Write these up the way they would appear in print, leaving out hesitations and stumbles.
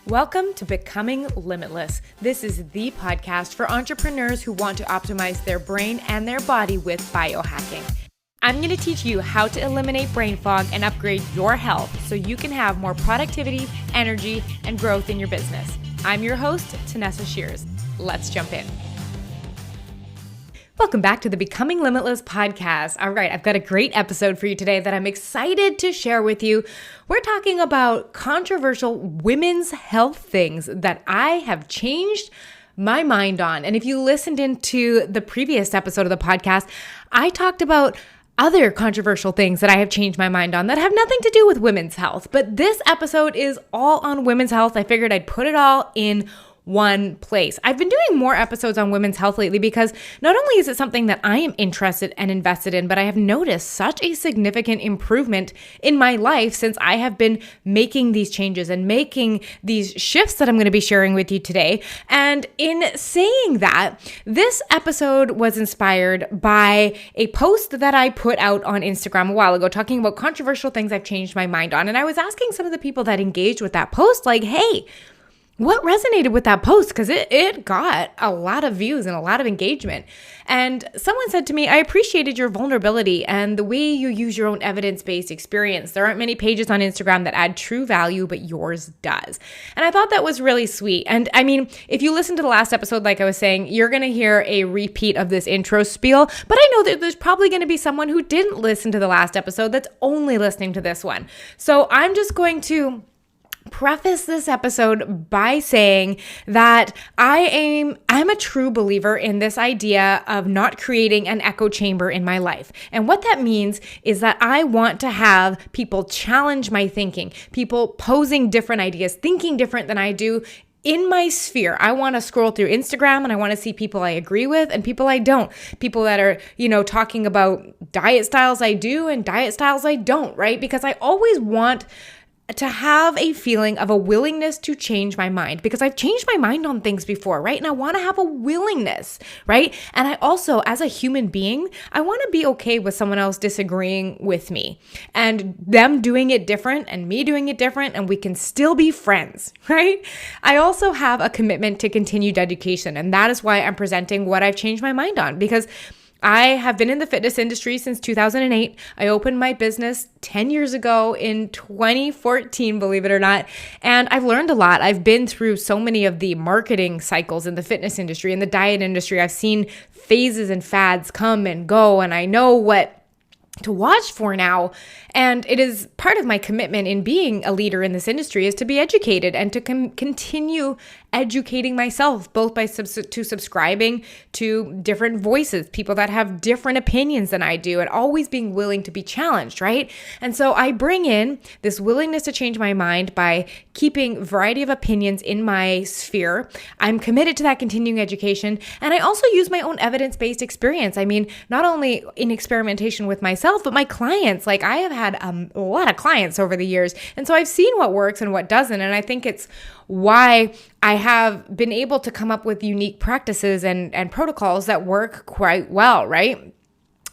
Welcome to Becoming Limitless. This is the podcast for entrepreneurs who want to optimize their brain and their body with biohacking. I'm going to teach you how to eliminate brain fog and upgrade your health so you can have more productivity, energy, and growth in your business. I'm your host, Tanessa Shears. Let's jump in. Welcome back to the Becoming Limitless podcast. All right, I've got a great episode for you today that I'm excited to share with you. We're talking about controversial women's health things that I have changed my mind on. And if you listened into the previous episode of the podcast, I talked about other controversial things that I have changed my mind on that have nothing to do with women's health. But this episode is all on women's health. I figured I'd put it all in one place. I've been doing more episodes on women's health lately because not only is it something that I am interested and invested in, but I have noticed such a significant improvement in my life since I have been making these changes and making these shifts that I'm going to be sharing with you today. And in saying that, this episode was inspired by a post that I put out on Instagram a while ago talking about controversial things I've changed my mind on. And I was asking some of the people that engaged with that post, like, hey, what resonated with that post? Because it got a lot of views and a lot of engagement. And someone said to me, I appreciated your vulnerability and the way you use your own evidence-based experience. There aren't many pages on Instagram that add true value, but yours does. And I thought that was really sweet. And I mean, if you listen to the last episode, like I was saying, you're going to hear a repeat of this intro spiel. But I know that there's probably going to be someone who didn't listen to the last episode that's only listening to this one. So I'm just going to preface this episode by saying that I'm a true believer in this idea of not creating an echo chamber in my life. And what that means is that I want to have people challenge my thinking, people posing different ideas, thinking different than I do in my sphere. I want to scroll through Instagram and I want to see people I agree with and people I don't. People that are, talking about diet styles I do and diet styles I don't, right? Because I always want to have a feeling of a willingness to change my mind because I've changed my mind on things before, right? And I want to have a willingness, right? And I also, as a human being, I want to be okay with someone else disagreeing with me and them doing it different and me doing it different, and we can still be friends, right? I also have a commitment to continued education, and that is why I'm presenting what I've changed my mind on, because I have been in the fitness industry since 2008. I opened my business 10 years ago in 2014, believe it or not. And I've learned a lot. I've been through so many of the marketing cycles in the fitness industry and the diet industry. I've seen phases and fads come and go, and I know what to watch for now. And it is part of my commitment in being a leader in this industry is to be educated and to continue educating myself, both by subscribing to different voices, people that have different opinions than I do, and always being willing to be challenged, right? And so I bring in this willingness to change my mind by keeping a variety of opinions in my sphere. I'm committed to that continuing education. And I also use my own evidence-based experience. I mean, not only in experimentation with myself, but my clients. Like, I have had a lot of clients over the years. And so I've seen what works and what doesn't. And I think it's why I have been able to come up with unique practices and protocols that work quite well, right?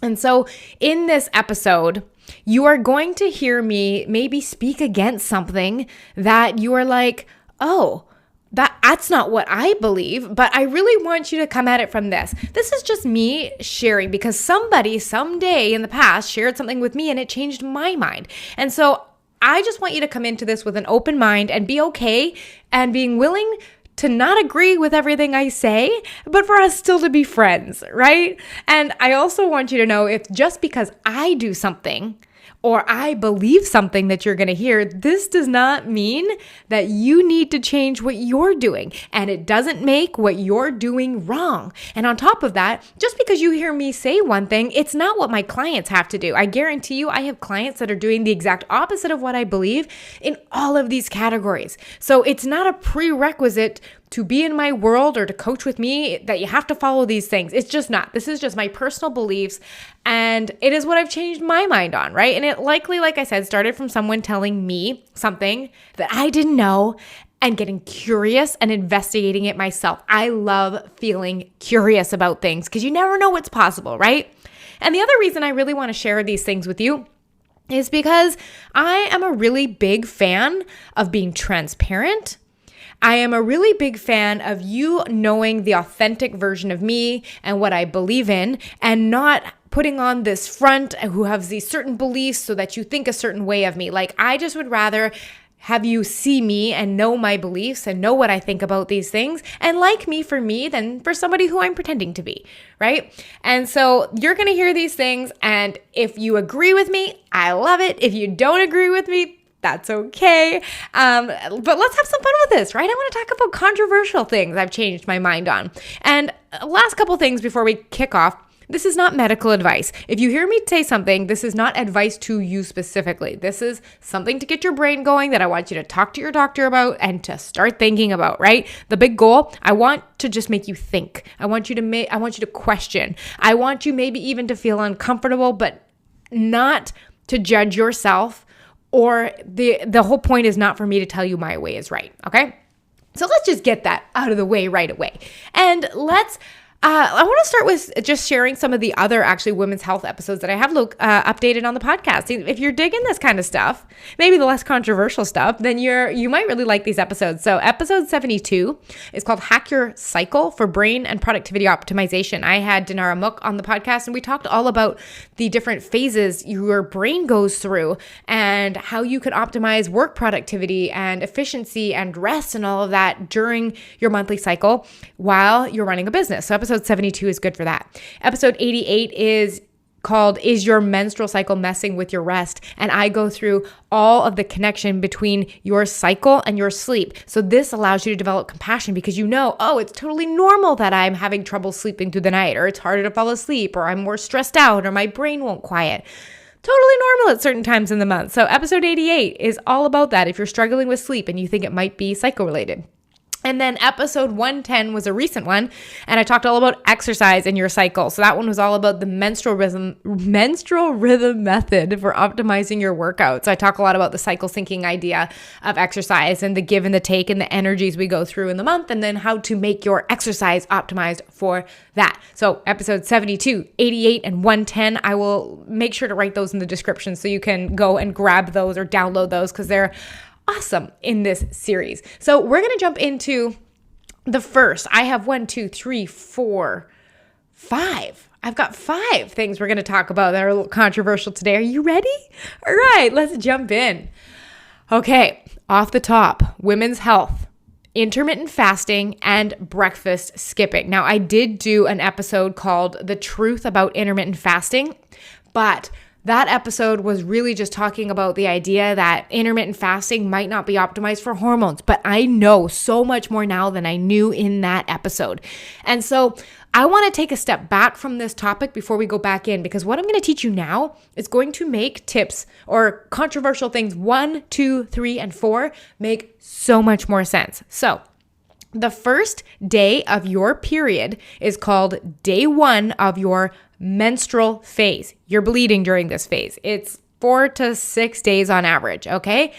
And so in this episode, you are going to hear me maybe speak against something that you are like, oh, that's not what I believe, but I really want you to come at it from this. This is just me sharing because somebody someday in the past shared something with me and it changed my mind. And so I just want you to come into this with an open mind and be okay and being willing to not agree with everything I say, but for us still to be friends, right? And I also want you to know if just because I do something or I believe something that you're going to hear, this does not mean that you need to change what you're doing. And it doesn't make what you're doing wrong. And on top of that, just because you hear me say one thing, it's not what my clients have to do. I guarantee you, I have clients that are doing the exact opposite of what I believe in all of these categories. So it's not a prerequisite to be in my world or to coach with me that you have to follow these things. It's just not. This is just my personal beliefs, and it is what I've changed my mind on, right? And it likely, like I said, started from someone telling me something that I didn't know and getting curious and investigating it myself. I love feeling curious about things because you never know what's possible, right? And the other reason I really want to share these things with you is because I am a really big fan of being transparent I am a really big fan of you knowing the authentic version of me and what I believe in, and not putting on this front who has these certain beliefs so that you think a certain way of me. Like, I just would rather have you see me and know my beliefs and know what I think about these things and like me for me than for somebody who I'm pretending to be, right? And so you're going to hear these things, and if you agree with me, I love it. If you don't agree with me, that's okay. But let's have some fun with this, right? I want to talk about controversial things I've changed my mind on. And last couple things before we kick off. This is not medical advice. If you hear me say something, this is not advice to you specifically. This is something to get your brain going that I want you to talk to your doctor about and to start thinking about, right? The big goal, I want to just make you think. I want you to question. I want you maybe even to feel uncomfortable, but not to judge yourself, or the whole point is not for me to tell you my way is right, okay? So let's just get that out of the way right away. And I want to start with just sharing some of the other actually women's health episodes that I have updated on the podcast. If you're digging this kind of stuff, maybe the less controversial stuff, then you might really like these episodes. So episode 72 is called Hack Your Cycle for Brain and Productivity Optimization. I had Dinara Mook on the podcast, and we talked all about the different phases your brain goes through and how you can optimize work productivity and efficiency and rest and all of that during your monthly cycle while you're running a business. So episode 72 is good for that. Episode 88 is called Is Your Menstrual Cycle Messing with Your Rest? And I go through all of the connection between your cycle and your sleep. So this allows you to develop compassion because it's totally normal that I'm having trouble sleeping through the night, or it's harder to fall asleep, or I'm more stressed out, or my brain won't quiet. Totally normal at certain times in the month. So episode 88 is all about that if you're struggling with sleep and you think it might be cycle related. And then episode 110 was a recent one, and I talked all about exercise in your cycle. So that one was all about the menstrual rhythm method for optimizing your workouts. I talk a lot about the cycle syncing idea of exercise and the give and the take and the energies we go through in the month, and then how to make your exercise optimized for that. So episode 72, 88, and 110, I will make sure to write those in the description so you can go and grab those or download those because they're awesome in this series. So we're going to jump into the first. I have 5. I've got 5 things we're going to talk about that are a little controversial today. Are you ready? All right, let's jump in. Okay, off the top, women's health, intermittent fasting, and breakfast skipping. Now, I did do an episode called The Truth About Intermittent Fasting, but that episode was really just talking about the idea that intermittent fasting might not be optimized for hormones, but I know so much more now than I knew in that episode. And so I want to take a step back from this topic before we go back in, because what I'm going to teach you now is going to make tips or controversial things 1, 2, 3, and 4 make so much more sense. So the first day of your period is called day 1 of your menstrual phase. You're bleeding during this phase. It's 4 to 6 days on average, okay?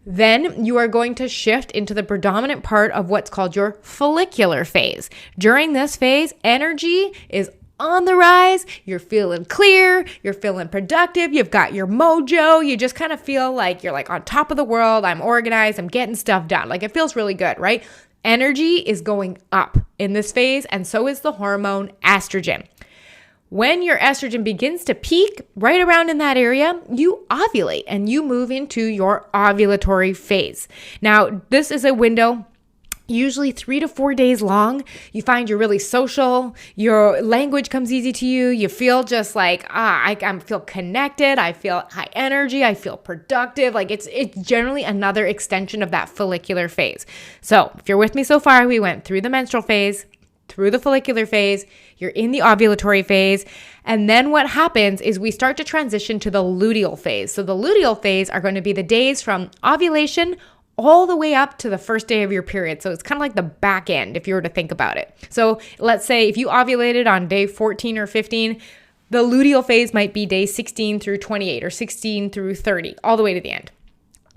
Then you are going to shift into the predominant part of what's called your follicular phase. During this phase, energy is on the rise. You're feeling clear. You're feeling productive. You've got your mojo. You just kind of feel like you're like on top of the world. I'm organized. I'm getting stuff done. Like it feels really good, right? Energy is going up in this phase, and so is the hormone estrogen. When your estrogen begins to peak right around in that area, you ovulate and you move into your ovulatory phase. Now, this is a window usually 3 to 4 days long. You find you're really social. Your language comes easy to you. You feel just like, I feel connected. I feel high energy. I feel productive. Like it's generally another extension of that follicular phase. So if you're with me so far, we went through the menstrual phase, through the follicular phase, you're in the ovulatory phase, and then what happens is we start to transition to the luteal phase. So the luteal phase are going to be the days from ovulation all the way up to the first day of your period. So it's kind of like the back end if you were to think about it. So let's say if you ovulated on day 14 or 15, the luteal phase might be day 16 through 28 or 16 through 30, all the way to the end.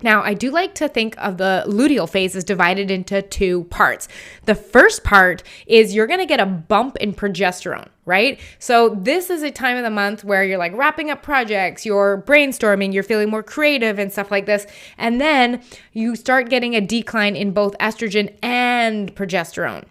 Now, I do like to think of the luteal phase as divided into two parts. The first part is you're going to get a bump in progesterone, right? So this is a time of the month where you're like wrapping up projects, you're brainstorming, you're feeling more creative and stuff like this. And then you start getting a decline in both estrogen and progesterone.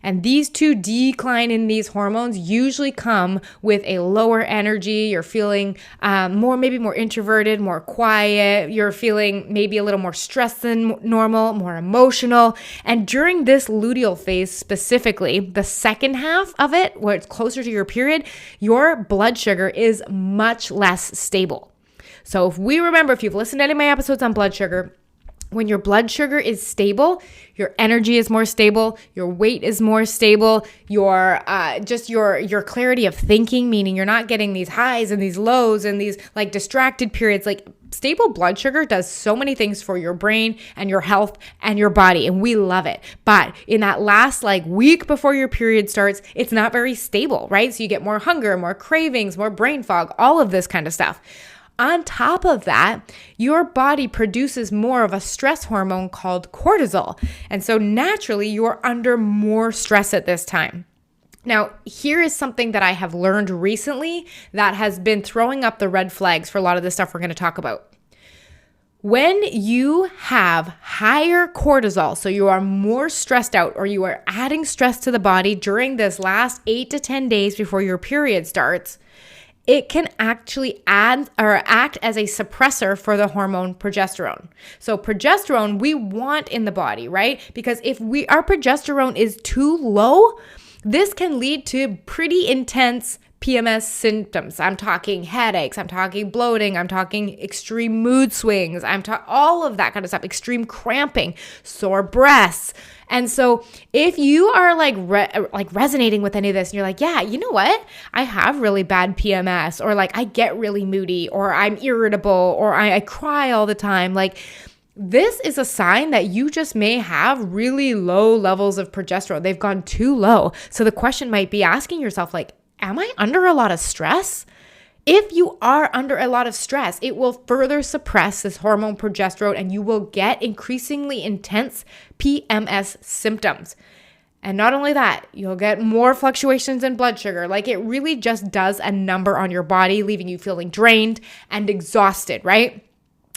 And these two decline in these hormones usually come with a lower energy. You're feeling maybe more introverted, more quiet. You're feeling maybe a little more stressed than normal, more emotional. And during this luteal phase specifically, the second half of it, where it's closer to your period, your blood sugar is much less stable. So if you've listened to any of my episodes on blood sugar, when your blood sugar is stable, your energy is more stable, your weight is more stable, your clarity of thinking, meaning you're not getting these highs and these lows and these like distracted periods. Like stable blood sugar does so many things for your brain and your health and your body, and we love it. But in that last like week before your period starts, it's not very stable, right? So you get more hunger, more cravings, more brain fog, all of this kind of stuff. On top of that, your body produces more of a stress hormone called cortisol. And so naturally, you're under more stress at this time. Now, here is something that I have learned recently that has been throwing up the red flags for a lot of the stuff we're going to talk about. When you have higher cortisol, so you are more stressed out or you are adding stress to the body during this last 8 to 10 days before your period starts, it can actually act as a suppressor for the hormone progesterone. So progesterone we want in the body, right? Because if our progesterone is too low, this can lead to pretty intense PMS symptoms. I'm talking headaches, I'm talking bloating, I'm talking extreme mood swings, all of that kind of stuff, extreme cramping, sore breasts. And so if you are like resonating with any of this and you're like, yeah, you know what? I have really bad PMS, or like I get really moody, or I'm irritable, or I cry all the time. Like this is a sign that you just may have really low levels of progesterone. They've gone too low. So the question might be asking yourself like, am I under a lot of stress? If you are under a lot of stress, it will further suppress this hormone progesterone and you will get increasingly intense PMS symptoms. And not only that, you'll get more fluctuations in blood sugar. Like it really just does a number on your body, leaving you feeling drained and exhausted, right?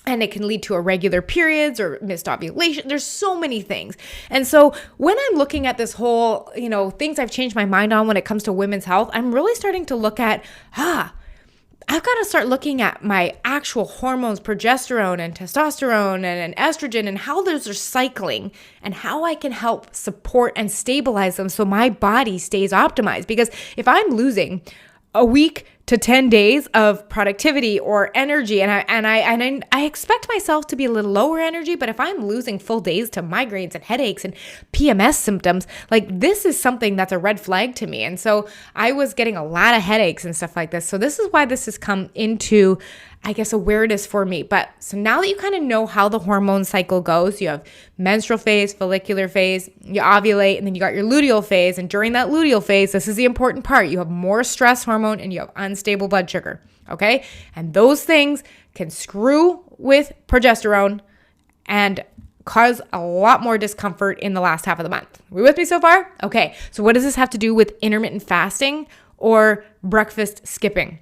And it can lead to irregular periods or missed ovulation. There's so many things. And so when I'm looking at this whole, things I've changed my mind on when it comes to women's health, I'm really starting to look at, I've got to start looking at my actual hormones, progesterone and testosterone and estrogen, and how those are cycling and how I can help support and stabilize them so my body stays optimized. Because if I'm losing a week to 10 days of productivity or energy, and I expect myself to be a little lower energy, but if I'm losing full days to migraines and headaches and PMS symptoms, like this is something that's a red flag to me. And so I was getting a lot of headaches and stuff like this. So this is why this has come into, I guess, awareness for me. But so now that you kind of know how the hormone cycle goes, you have menstrual phase, follicular phase, you ovulate, and then you got your luteal phase. And during that luteal phase, this is the important part. You have more stress hormone and you have unstable blood sugar. Okay. And those things can screw with progesterone and cause a lot more discomfort in the last half of the month. Are we with me so far? Okay. So what does this have to do with intermittent fasting or breakfast skipping?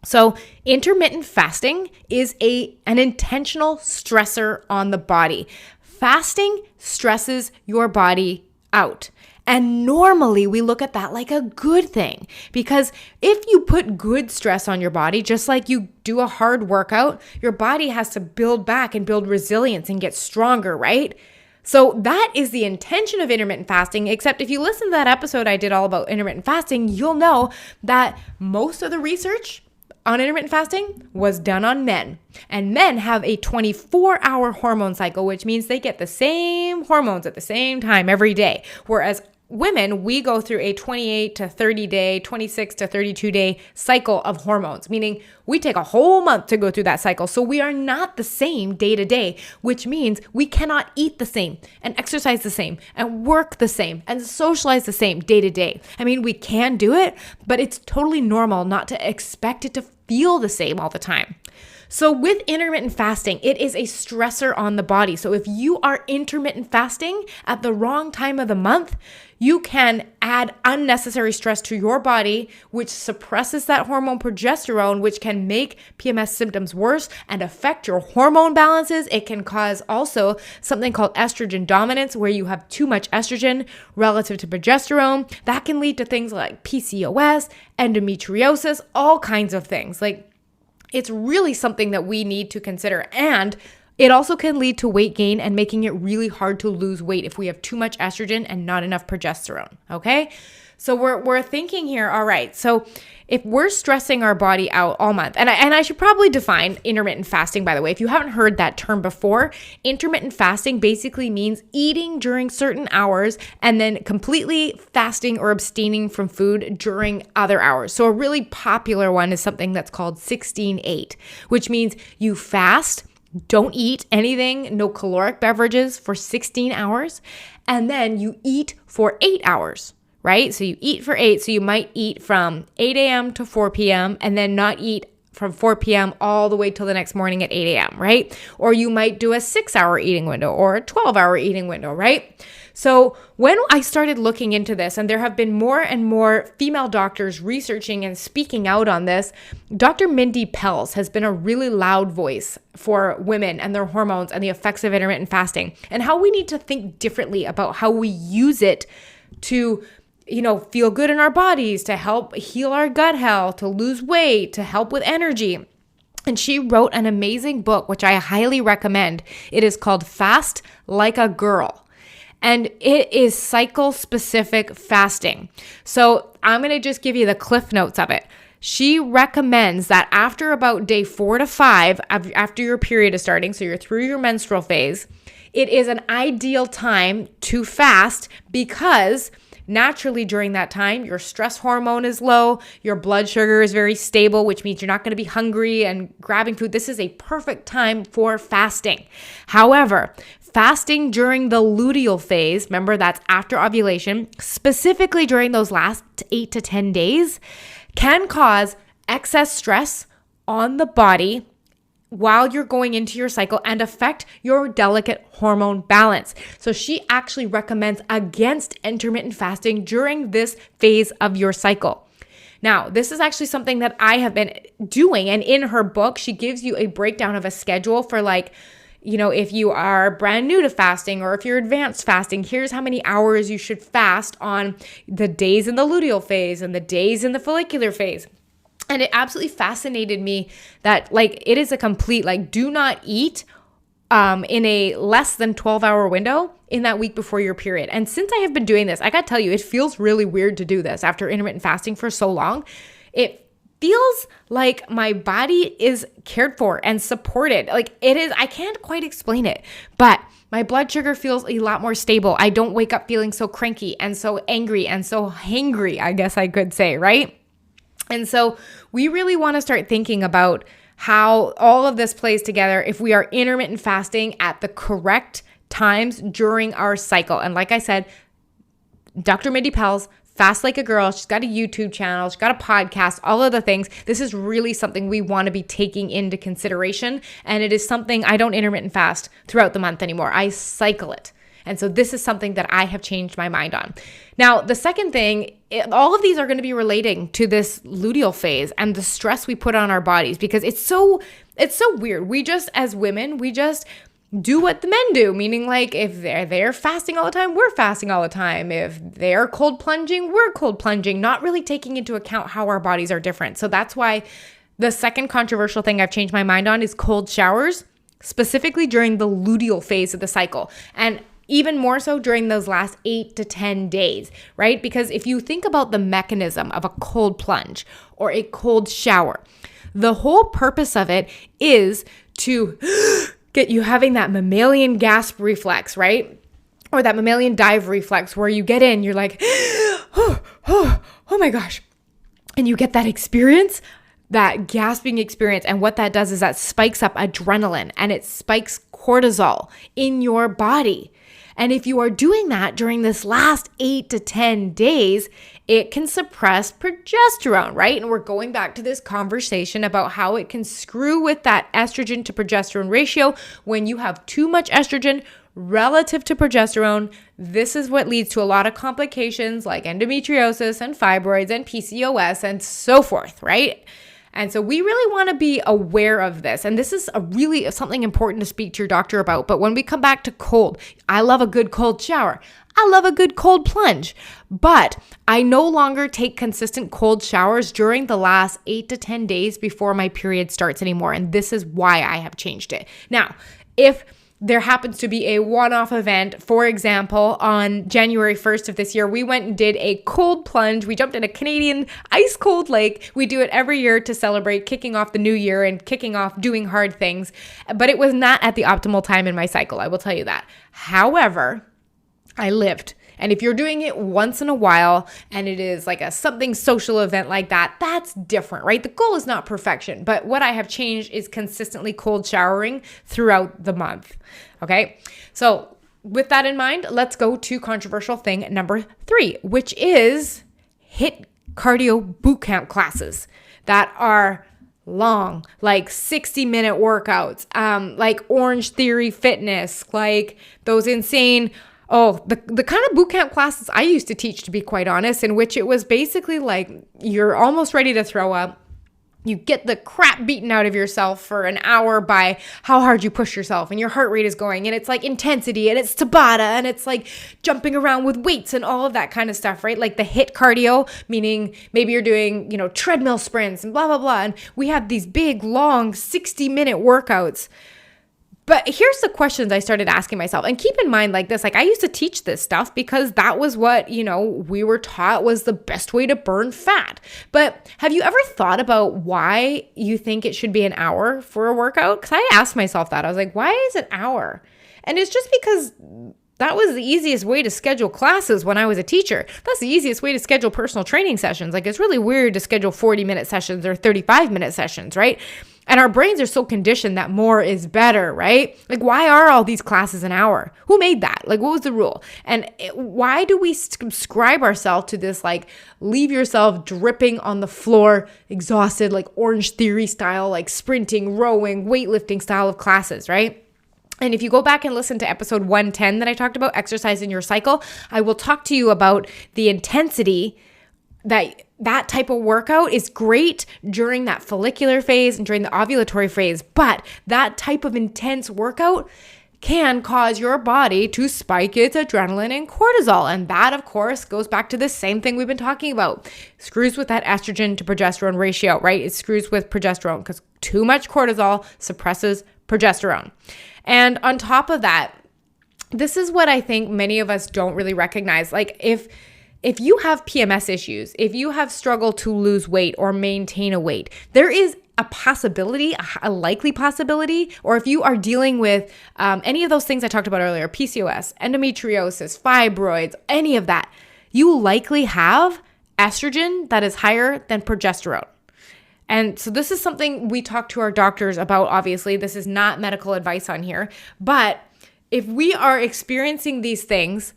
So intermittent fasting is an intentional stressor on the body. Fasting stresses your body out. And normally we look at that like a good thing, because if you put good stress on your body, just like you do a hard workout, your body has to build back and build resilience and get stronger, right? So that is the intention of intermittent fasting, except if you listen to that episode I did all about intermittent fasting, you'll know that most of the research on intermittent fasting was done on men. And men have a 24-hour hormone cycle, which means they get the same hormones at the same time every day. Whereas women, we go through a 28 to 30 day, 26 to 32 day cycle of hormones, meaning we take a whole month to go through that cycle. So we are not the same day to day, which means we cannot eat the same and exercise the same and work the same and socialize the same day to day. I mean, we can do it, but it's totally normal not to expect it to feel the same all the time. So with intermittent fasting, it is a stressor on the body. So if you are intermittent fasting at the wrong time of the month, you can add unnecessary stress to your body, which suppresses that hormone progesterone, which can make PMS symptoms worse and affect your hormone balances. It can cause also something called estrogen dominance, where you have too much estrogen relative to progesterone. That can lead to things like PCOS, endometriosis, all kinds of things. Like, it's really something that we need to consider. And it also can lead to weight gain and making it really hard to lose weight if we have too much estrogen and not enough progesterone, okay? So we're thinking here, all right, so if we're stressing our body out all month, and I should probably define intermittent fasting, by the way. If you haven't heard that term before, intermittent fasting basically means eating during certain hours and then completely fasting or abstaining from food during other hours. So a really popular one is something that's called 16-8, which means you fast, don't eat anything, no caloric beverages for 16 hours, and then you eat for 8 hours. Right? So you eat for 8. So you might eat from 8 a.m. to 4 p.m. and then not eat from 4 p.m. all the way till the next morning at 8 a.m., right? Or you might do a 6-hour eating window or a 12-hour eating window, right? So when I started looking into this, and there have been more and more female doctors researching and speaking out on this, Dr. Mindy Pelz has been a really loud voice for women and their hormones and the effects of intermittent fasting and how we need to think differently about how we use it to feel good in our bodies, to help heal our gut health, to lose weight, to help with energy. And she wrote an amazing book, which I highly recommend. It is called Fast Like a Girl. And it is cycle-specific fasting. So I'm going to just give you the cliff notes of it. She recommends that after about day 4 to 5, after your period is starting, so you're through your menstrual phase, it is an ideal time to fast because naturally, during that time, your stress hormone is low, your blood sugar is very stable, which means you're not going to be hungry and grabbing food. This is a perfect time for fasting. However, fasting during the luteal phase, remember that's after ovulation, specifically during those last 8 to 10 days, can cause excess stress on the body while you're going into your cycle and affect your delicate hormone balance. So she actually recommends against intermittent fasting during this phase of your cycle. Now, this is actually something that I have been doing. And in her book, she gives you a breakdown of a schedule for if you are brand new to fasting or if you're advanced fasting, here's how many hours you should fast on the days in the luteal phase and the days in the follicular phase. And it absolutely fascinated me that it is a complete, do not eat in a less than 12-hour window in that week before your period. And since I have been doing this, I got to tell you, it feels really weird to do this after intermittent fasting for so long. It feels like my body is cared for and supported. It is, I can't quite explain it, but my blood sugar feels a lot more stable. I don't wake up feeling so cranky and so angry and so hangry, I guess I could say, right? And so we really want to start thinking about how all of this plays together if we are intermittent fasting at the correct times during our cycle. And like I said, Dr. Mindy Pelz, Fast Like a Girl, she's got a YouTube channel, she's got a podcast, all of the things. This is really something we want to be taking into consideration. And it is something I don't intermittent fast throughout the month anymore. I cycle it. And so this is something that I have changed my mind on. Now, the second thing, all of these are going to be relating to this luteal phase and the stress we put on our bodies because it's so weird. We just, as women, we just do what the men do, meaning if they're fasting all the time, we're fasting all the time. If they're cold plunging, we're cold plunging, not really taking into account how our bodies are different. So that's why the second controversial thing I've changed my mind on is cold showers, specifically during the luteal phase of the cycle. And even more so during those last 8 to 10 days, right? Because if you think about the mechanism of a cold plunge or a cold shower, the whole purpose of it is to get you having that mammalian gasp reflex, right? Or that mammalian dive reflex where you get in, you're like, oh my gosh. And you get that experience, that gasping experience. And what that does is that spikes up adrenaline and it spikes cortisol in your body. And if you are doing that during this last 8 to 10 days, it can suppress progesterone, right? And we're going back to this conversation about how it can screw with that estrogen to progesterone ratio. When you have too much estrogen relative to progesterone, this is what leads to a lot of complications like endometriosis and fibroids and PCOS and so forth, right? And so we really want to be aware of this. And this is really something important to speak to your doctor about. But when we come back to cold, I love a good cold shower. I love a good cold plunge. But I no longer take consistent cold showers during the last 8 to 10 days before my period starts anymore. And this is why I have changed it. Now, if there happens to be a one-off event. For example, on January 1st of this year, we went and did a cold plunge. We jumped in a Canadian ice cold lake. We do it every year to celebrate kicking off the new year and kicking off doing hard things. But it was not at the optimal time in my cycle, I will tell you that. However, I lived. And if you're doing it once in a while and it is like a something social event like that, that's different, right? The goal is not perfection, but what I have changed is consistently cold showering throughout the month. Okay. So with that in mind, let's go to controversial thing number 3, which is HIIT cardio bootcamp classes that are long, like 60-minute workouts, like Orange Theory Fitness, like those insane the kind of bootcamp classes I used to teach, to be quite honest, in which it was basically like you're almost ready to throw up. You get the crap beaten out of yourself for an hour by how hard you push yourself and your heart rate is going, and it's like intensity and it's Tabata and it's like jumping around with weights and all of that kind of stuff, right? Like the HIIT cardio, meaning maybe you're doing, treadmill sprints and blah, blah, blah. And we have these big, long 60-minute workouts. But here's the questions I started asking myself. And keep in mind like this, like I used to teach this stuff because that was what, we were taught was the best way to burn fat. But have you ever thought about why you think it should be an hour for a workout? Because I asked myself that. I was like, why is it an hour? And it's just because that was the easiest way to schedule classes when I was a teacher. That's the easiest way to schedule personal training sessions. Like it's really weird to schedule 40-minute sessions or 35-minute sessions, right? And our brains are so conditioned that more is better, right? Like, why are all these classes an hour? Who made that? Like, what was the rule? And why do we subscribe ourselves to this, like, leave yourself dripping on the floor, exhausted, like Orange Theory style, like sprinting, rowing, weightlifting style of classes, right? And if you go back and listen to episode 110 that I talked about, exercise in your cycle, I will talk to you about the intensity that type of workout is great during that follicular phase and during the ovulatory phase. But that type of intense workout can cause your body to spike its adrenaline and cortisol. And that, of course, goes back to the same thing we've been talking about. Screws with that estrogen to progesterone ratio, right? It screws with progesterone because too much cortisol suppresses progesterone. And on top of that, this is what I think many of us don't really recognize. Like if you have PMS issues, if you have struggled to lose weight or maintain a weight, there is a possibility, a likely possibility, or if you are dealing with any of those things I talked about earlier, PCOS, endometriosis, fibroids, any of that, you likely have estrogen that is higher than progesterone. And so this is something we talk to our doctors about, obviously. This is not medical advice on here. But if we are experiencing these things,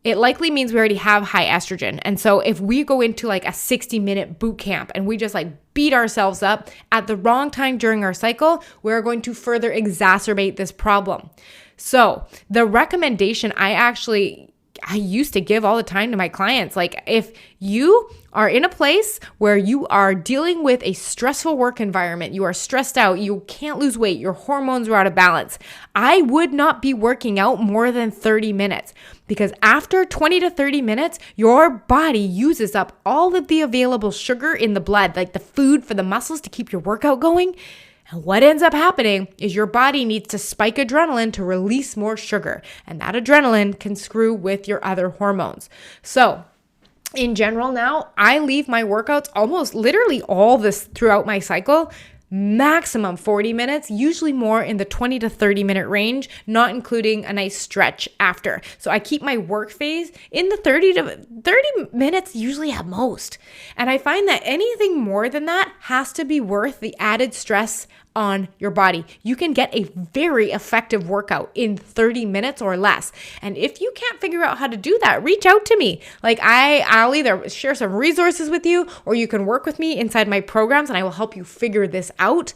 it likely means we already have high estrogen. And so if we go into like a 60-minute boot camp and we just like beat ourselves up at the wrong time during our cycle, we're going to further exacerbate this problem. So the recommendation I used to give all the time to my clients, like if you are in a place where you are dealing with a stressful work environment, you are stressed out, you can't lose weight, your hormones are out of balance, I would not be working out more than 30 minutes because after 20 to 30 minutes, your body uses up all of the available sugar in the blood, like the food for the muscles to keep your workout going. And what ends up happening is your body needs to spike adrenaline to release more sugar. And that adrenaline can screw with your other hormones. So in general now, I leave my workouts almost literally all this throughout my cycle, maximum 40 minutes, usually more in the 20 to 30 minute range, not including a nice stretch after. So I keep my work phase in the 30 minutes usually at most. And I find that anything more than that has to be worth the added stress on your body. You can get a very effective workout in 30 minutes or less. And if you can't figure out how to do that, reach out to me. Like I'll either share some resources with you, or you can work with me inside my programs and I will help you figure this out.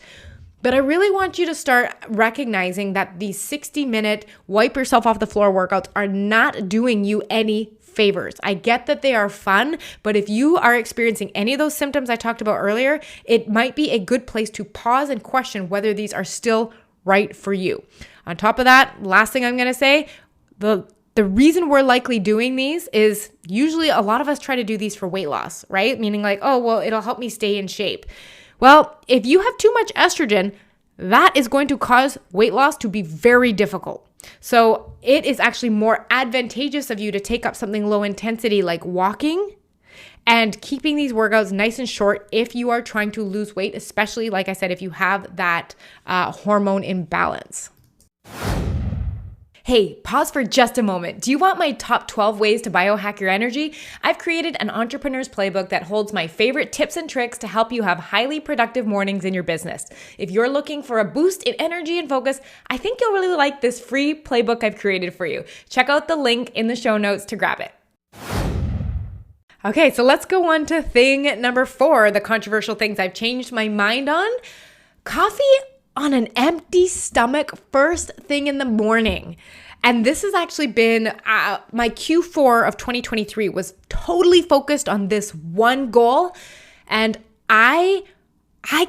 But I really want you to start recognizing that these 60-minute wipe yourself off the floor workouts are not doing you any favors. I get that they are fun, but if you are experiencing any of those symptoms I talked about earlier, it might be a good place to pause and question whether these are still right for you. On top of that, last thing I'm going to say, the reason we're likely doing these is usually a lot of us try to do these for weight loss, right? Meaning like, oh, well, it'll help me stay in shape. Well, if you have too much estrogen, that is going to cause weight loss to be very difficult. So it is actually more advantageous of you to take up something low intensity like walking and keeping these workouts nice and short if you are trying to lose weight, especially, like I said, if you have that hormone imbalance. Hey, pause for just a moment. Do you want my top 12 ways to biohack your energy? I've created an entrepreneur's playbook that holds my favorite tips and tricks to help you have highly productive mornings in your business. If you're looking for a boost in energy and focus, I think you'll really like this free playbook I've created for you. Check out the link in the show notes to grab it. Okay, so let's go on to thing number 4, the controversial things I've changed my mind on. Coffee on an empty stomach first thing in the morning. And this has actually been my Q4 of 2023 was totally focused on this one goal. And I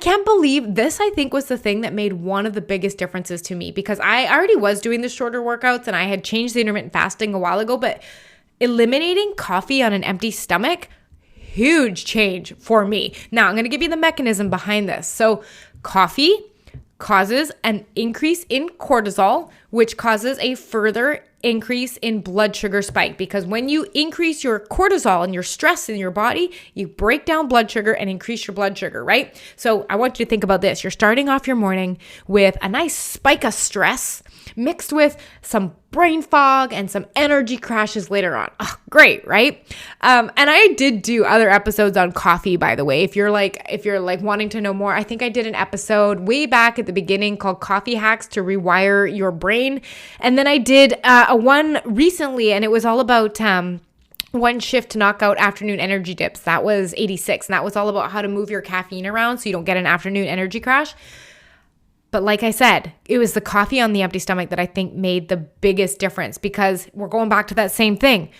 can't believe this, I think, was the thing that made one of the biggest differences to me, because I already was doing the shorter workouts and I had changed the intermittent fasting a while ago, but eliminating coffee on an empty stomach, huge change for me. Now, I'm going to give you the mechanism behind this. So coffee causes an increase in cortisol, which causes a further increase in blood sugar spike, because when you increase your cortisol and your stress in your body, you break down blood sugar and increase your blood sugar, right? So I want you to think about this. You're starting off your morning with a nice spike of stress mixed with some brain fog and some energy crashes later on. Oh, great, right? And I did do other episodes on coffee, by the way. If you're like wanting to know more, I think I did an episode way back at the beginning called Coffee Hacks to Rewire Your Brain. And then I did a one recently, and it was all about one shift to knock out afternoon energy dips. That was 86. And that was all about how to move your caffeine around so you don't get an afternoon energy crash. But like I said, it was the coffee on the empty stomach that I think made the biggest difference, because we're going back to that same thing.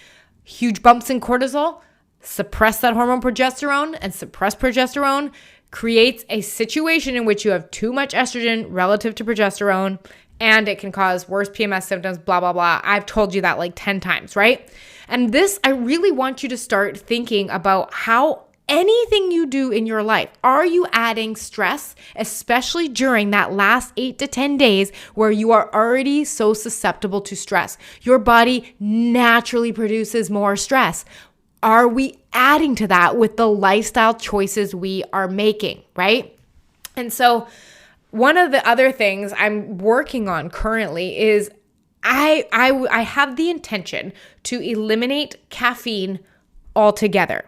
Huge bumps in cortisol, suppress that hormone progesterone, and suppress progesterone creates a situation in which you have too much estrogen relative to progesterone, and it can cause worse PMS symptoms, blah, blah, blah. I've told you that like 10 times, right? And this, I really want you to start thinking about how anything you do in your life, are you adding stress, especially during that last 8 to 10 days where you are already so susceptible to stress? Your body naturally produces more stress. Are we adding to that with the lifestyle choices we are making, right? And so one of the other things I'm working on currently is I have the intention to eliminate caffeine altogether.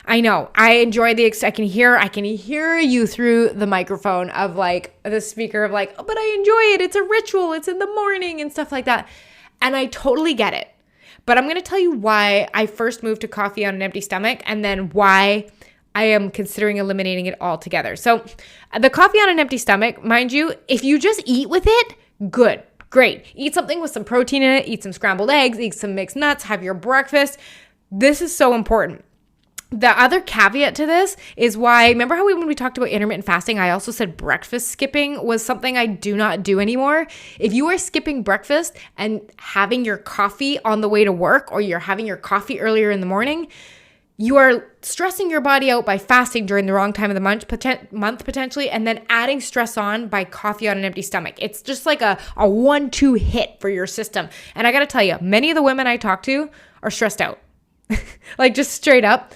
I know. I enjoy I can hear you through the microphone of like the speaker of like, oh, but I enjoy it. It's a ritual. It's in the morning and stuff like that. And I totally get it. But I'm going to tell you why I first moved to coffee on an empty stomach, and then why I am considering eliminating it altogether. So the coffee on an empty stomach, mind you, if you just eat with it, good, great. Eat something with some protein in it, eat some scrambled eggs, eat some mixed nuts, have your breakfast. This is so important. The other caveat to this is why, remember how when we talked about intermittent fasting, I also said breakfast skipping was something I do not do anymore. If you are skipping breakfast and having your coffee on the way to work, or you're having your coffee earlier in the morning, you are stressing your body out by fasting during the wrong time of the month potentially, and then adding stress on by coffee on an empty stomach. It's just like a 1-2 hit for your system. And I got to tell you, many of the women I talk to are stressed out. Like just straight up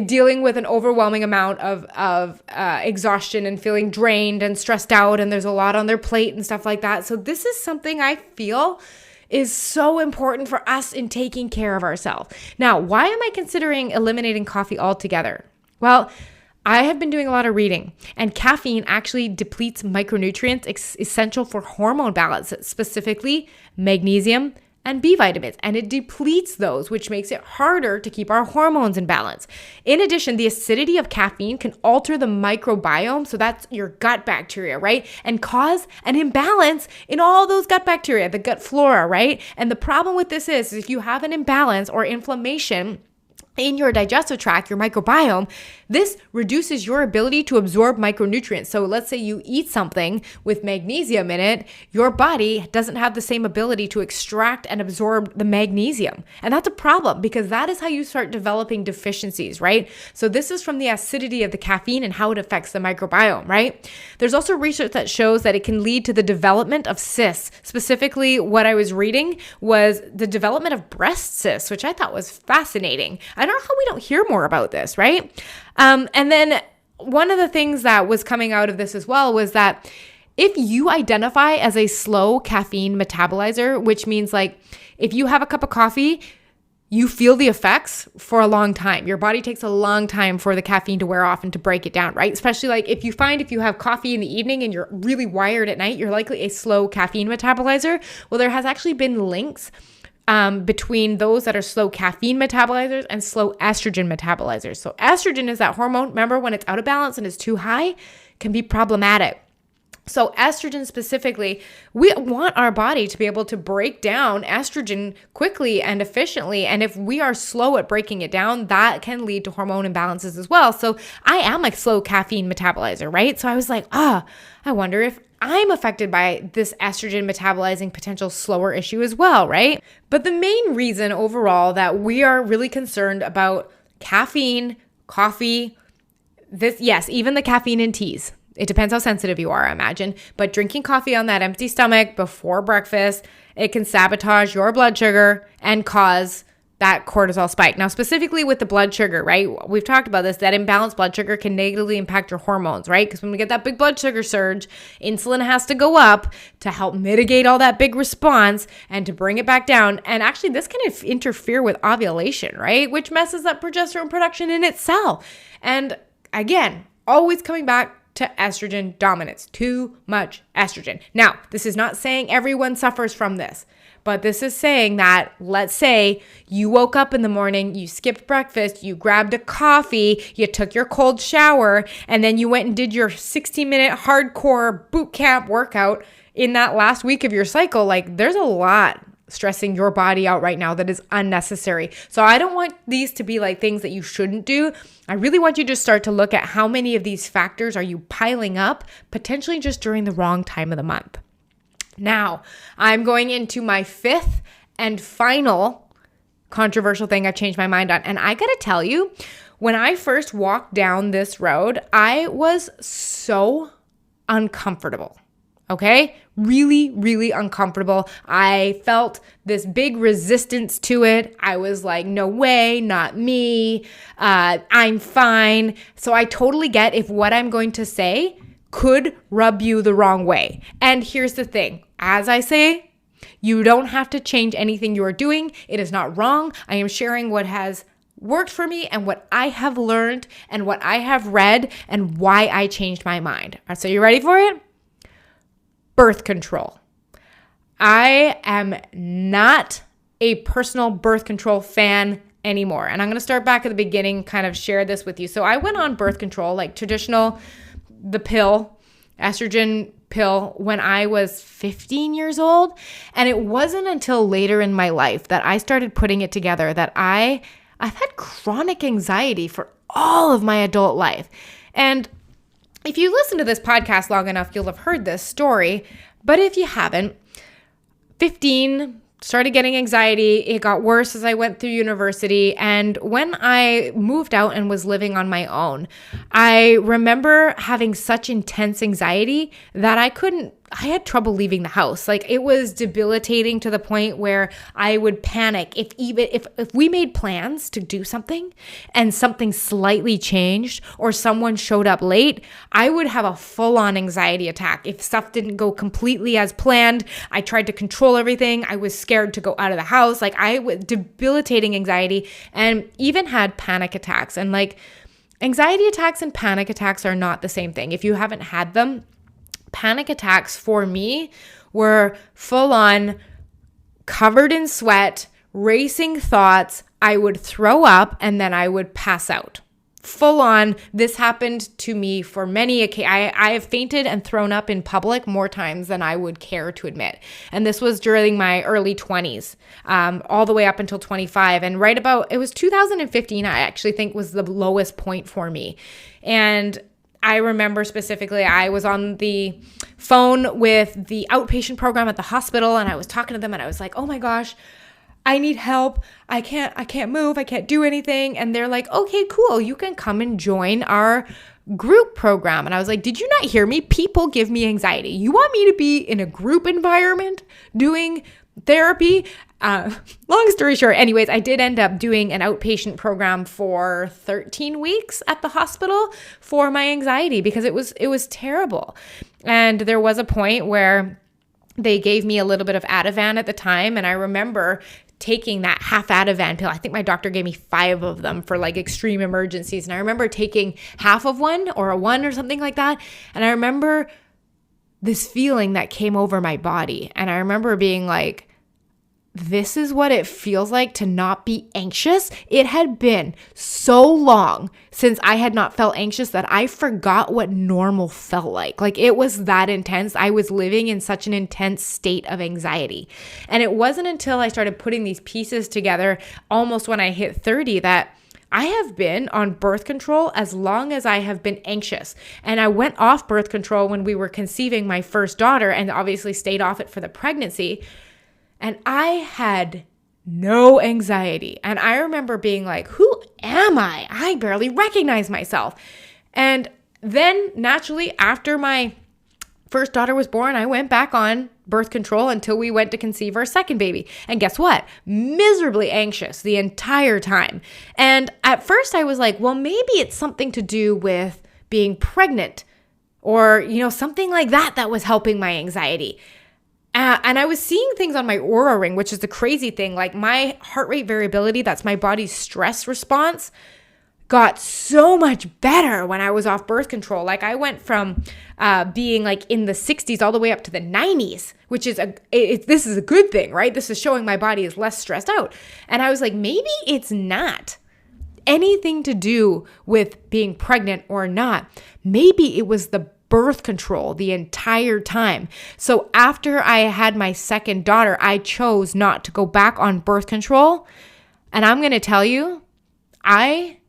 dealing with an overwhelming amount of exhaustion and feeling drained and stressed out, and there's a lot on their plate and stuff like that. So this is something I feel is so important for us in taking care of ourselves. Now, why am I considering eliminating coffee altogether? Well, I have been doing a lot of reading, and caffeine actually depletes micronutrients essential for hormone balance, specifically magnesium and B vitamins, and it depletes those, which makes it harder to keep our hormones in balance. In addition, the acidity of caffeine can alter the microbiome, so that's your gut bacteria, right? And cause an imbalance in all those gut bacteria, the gut flora, right? And the problem with this is if you have an imbalance or inflammation in your digestive tract, your microbiome, this reduces your ability to absorb micronutrients. So let's say you eat something with magnesium in it, your body doesn't have the same ability to extract and absorb the magnesium. And that's a problem because that is how you start developing deficiencies, right? So this is from the acidity of the caffeine and how it affects the microbiome, right? There's also research that shows that it can lead to the development of cysts. Specifically, what I was reading was the development of breast cysts, which I thought was fascinating. I don't know how we don't hear more about this, right? And then one of the things that was coming out of this as well was that if you identify as a slow caffeine metabolizer, which means like if you have a cup of coffee, you feel the effects for a long time. Your body takes a long time for the caffeine to wear off and to break it down, right? Especially like if you have coffee in the evening and you're really wired at night, you're likely a slow caffeine metabolizer. Well, there has actually been links between those that are slow caffeine metabolizers and slow estrogen metabolizers. So estrogen is that hormone, remember, when it's out of balance and is too high, can be problematic. So estrogen specifically, we want our body to be able to break down estrogen quickly and efficiently. And if we are slow at breaking it down, that can lead to hormone imbalances as well. So I am a slow caffeine metabolizer, right? So I was like, I wonder if I'm affected by this estrogen metabolizing potential slower issue as well, right? But the main reason overall that we are really concerned about caffeine, coffee, even the caffeine in teas. It depends how sensitive you are, I imagine. But drinking coffee on that empty stomach before breakfast, it can sabotage your blood sugar and cause that cortisol spike. Now, specifically with the blood sugar, right? We've talked about this, that imbalanced blood sugar can negatively impact your hormones, right? Because when we get that big blood sugar surge, insulin has to go up to help mitigate all that big response and to bring it back down. And actually, this can interfere with ovulation, right? Which messes up progesterone production in itself. And again, always coming back to estrogen dominance, too much estrogen. Now, this is not saying everyone suffers from this. But this is saying that, let's say you woke up in the morning, you skipped breakfast, you grabbed a coffee, you took your cold shower, and then you went and did your 60-minute hardcore boot camp workout in that last week of your cycle. Like, there's a lot stressing your body out right now that is unnecessary. So I don't want these to be like things that you shouldn't do. I really want you to start to look at how many of these factors are you piling up, potentially just during the wrong time of the month. Now, I'm going into my fifth and final controversial thing I've changed my mind on. And I got to tell you, when I first walked down this road, I was so uncomfortable. Okay? Really, really uncomfortable. I felt this big resistance to it. I was like, no way, not me. I'm fine. So I totally get if what I'm going to say could rub you the wrong way. And here's the thing. As I say, you don't have to change anything you are doing. It is not wrong. I am sharing what has worked for me and what I have learned and what I have read and why I changed my mind. So you ready for it? Birth control. I am not a personal birth control fan anymore. And I'm going to start back at the beginning, kind of share this with you. So I went on birth control, like traditional, the pill, estrogen pill, when I was 15 years old. And it wasn't until later in my life that I started putting it together that I've had chronic anxiety for all of my adult life. And if you listen to this podcast long enough, you'll have heard this story. But if you haven't, 15, started getting anxiety. It got worse as I went through university. And when I moved out and was living on my own, I remember having such intense anxiety that I had trouble leaving the house. Like, it was debilitating to the point where I would panic if we made plans to do something and something slightly changed or someone showed up late, I would have a full-on anxiety attack. If stuff didn't go completely as planned, I tried to control everything. I was scared to go out of the house. Like, I was debilitating anxiety and even had panic attacks. And Anxiety attacks and panic attacks are not the same thing. If you haven't had them, panic attacks for me were full on, covered in sweat, racing thoughts. I would throw up and then I would pass out. Full on. This happened to me for many occasions. I have fainted and thrown up in public more times than I would care to admit. And this was during my early 20s, all the way up until 25. And it was 2015, I actually think was the lowest point for me. And I remember specifically, I was on the phone with the outpatient program at the hospital and I was talking to them and I was like, oh my gosh, I need help. I can't move. I can't do anything. And they're like, okay, cool. You can come and join our group program. And I was like, did you not hear me? People give me anxiety. You want me to be in a group environment doing therapy? Long story short, anyways, I did end up doing an outpatient program for 13 weeks at the hospital for my anxiety because it was terrible. And there was a point where they gave me a little bit of Ativan at the time. And I remember taking that half Ativan pill. I think my doctor gave me 5 of them for like extreme emergencies. And I remember taking half of one or a one or something like that. And I remember this feeling that came over my body. And I remember being like, this is what it feels like to not be anxious. It had been so long since I had not felt anxious that I forgot what normal felt like. Like it was that intense. I was living in such an intense state of anxiety. And it wasn't until I started putting these pieces together almost when I hit 30 that I have been on birth control as long as I have been anxious. And I went off birth control when we were conceiving my first daughter and obviously stayed off it for the pregnancy. And I had no anxiety. And I remember being like, who am I? I barely recognize myself. And then naturally, after my first daughter was born, I went back on birth control until we went to conceive our second baby. And guess what? Miserably anxious the entire time. And at first I was like, well, maybe it's something to do with being pregnant or, something like that was helping my anxiety. And I was seeing things on my Oura ring, which is the crazy thing. Like my heart rate variability, that's my body's stress response, got so much better when I was off birth control. Like I went from being like in the 60s all the way up to the 90s, which is this is a good thing, right? This is showing my body is less stressed out. And I was like, maybe it's not anything to do with being pregnant or not. Maybe it was the birth control the entire time. So after I had my second daughter, I chose not to go back on birth control. And I'm going to tell you, I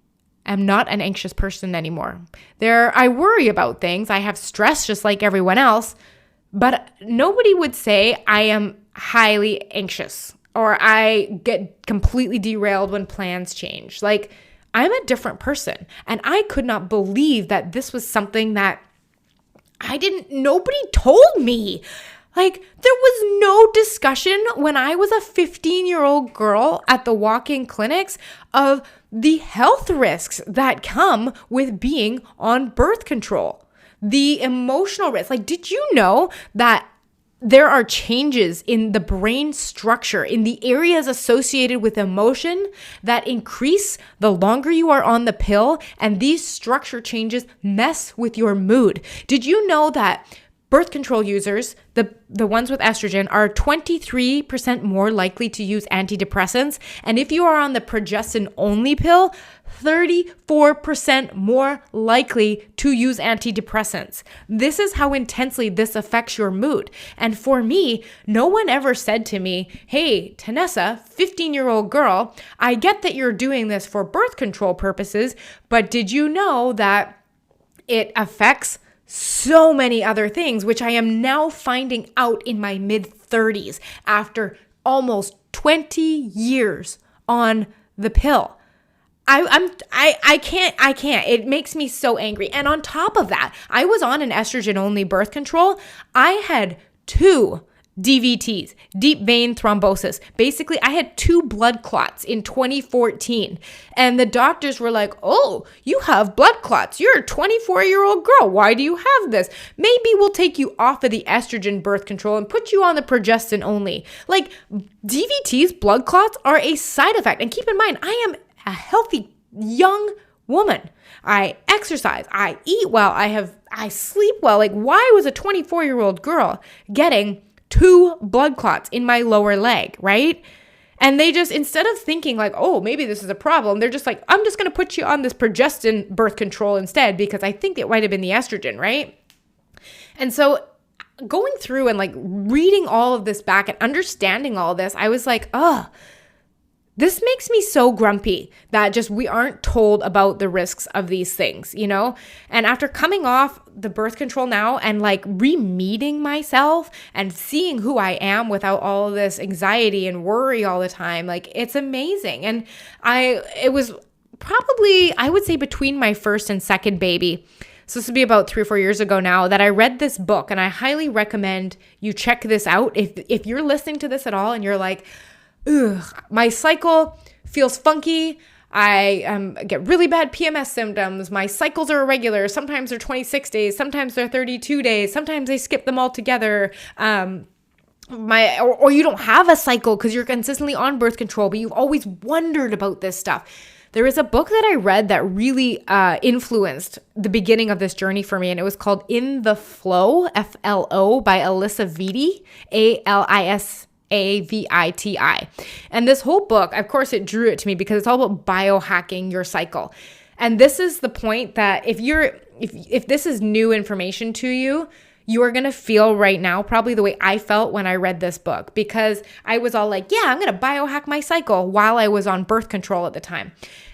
am not an anxious person anymore. I worry about things. I have stress just like everyone else, but nobody would say I am highly anxious or I get completely derailed when plans change. Like I'm a different person. And I could not believe that this was something that nobody told me. Like there was no discussion when I was a 15-year-old girl at the walk-in clinics of the health risks that come with being on birth control, the emotional risks. Like, did you know that there are changes in the brain structure, in the areas associated with emotion that increase the longer you are on the pill, and these structure changes mess with your mood? Did you know that birth control users, the ones with estrogen, are 23% more likely to use antidepressants? And if you are on the progestin-only pill, 34% more likely to use antidepressants. This is how intensely this affects your mood. And for me, no one ever said to me, hey, Tanessa, 15-year-old girl, I get that you're doing this for birth control purposes, but did you know that it affects so many other things, which I am now finding out in my mid-30s after almost 20 years on the pill. I can't. It makes me so angry. And on top of that, I was on an estrogen-only birth control. I had 2 DVTs, deep vein thrombosis. Basically, I had 2 blood clots in 2014. And the doctors were like, oh, you have blood clots. You're a 24-year-old girl. Why do you have this? Maybe we'll take you off of the estrogen birth control and put you on the progestin only. Like DVTs, blood clots, are a side effect. And keep in mind, I am a healthy, young woman. I exercise, I eat well, I sleep well. Like, why was a 24-year-old girl getting 2 blood clots in my lower leg, right? And they just, instead of thinking like, oh, maybe this is a problem, they're just like, I'm just going to put you on this progestin birth control instead because I think it might have been the estrogen, right? And so going through and like reading all of this back and understanding all of this, I was like, this makes me so grumpy that just we aren't told about the risks of these things, you know? And after coming off the birth control now and like re-meeting myself and seeing who I am without all of this anxiety and worry all the time, like it's amazing. And it was probably, I would say between my first and second baby, so this would be about 3 or 4 years ago now, that I read this book, and I highly recommend you check this out. If you're listening to this at all and you're like, ugh, my cycle feels funky. I get really bad PMS symptoms. My cycles are irregular. Sometimes they're 26 days. Sometimes they're 32 days. Sometimes they skip them all together. Or you don't have a cycle because you're consistently on birth control, but you've always wondered about this stuff. There is a book that I read that really influenced the beginning of this journey for me, and it was called In the Flow, F-L-O, by Alyssa Viti, A-L-I-S A-V-I-T-I. And this whole book, of course, it drew it to me because it's all about biohacking your cycle. And this is the point that if this is new information to you, you are going to feel right now probably the way I felt when I read this book, because I was all like, yeah, I'm going to biohack my cycle while I was on birth control at the time.